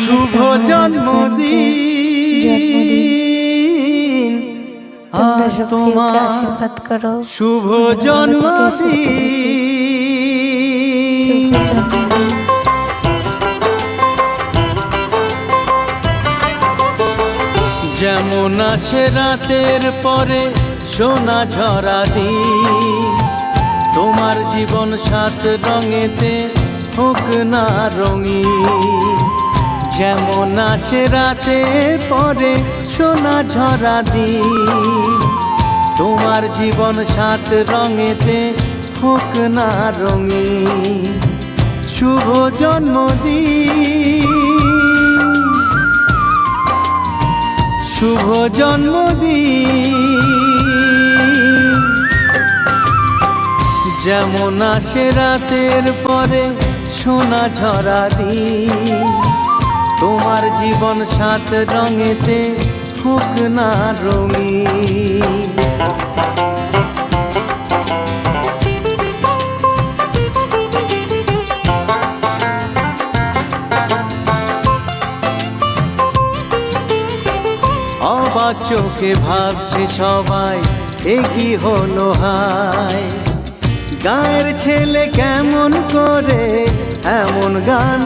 শুভ জন্মদিন আজ তোমার, আশীর্বাদ করো। শুভ জন্মদিন। যেমন আসে রাতের পরে সোনা ঝরা দিন, তোমার জীবন সাত রঙেতে হোক না রঙিন। যেমন আসে রাতের পরে সোনা ঝরা দিন, তোমার জীবন সাত রঙেতে হোক না রঙিন। শুভ জন্মদিন, শুভ জন্মদিন। যেমন আসে রাতের পরে সোনা ঝরা দিন, তোমার জীবন সাত রঙেতে হোক না রঙিন। অবাক চোখে ভাবছে সবাই এ কি হলো হায়, গায়ের ছেলে কেমন করে এমন গান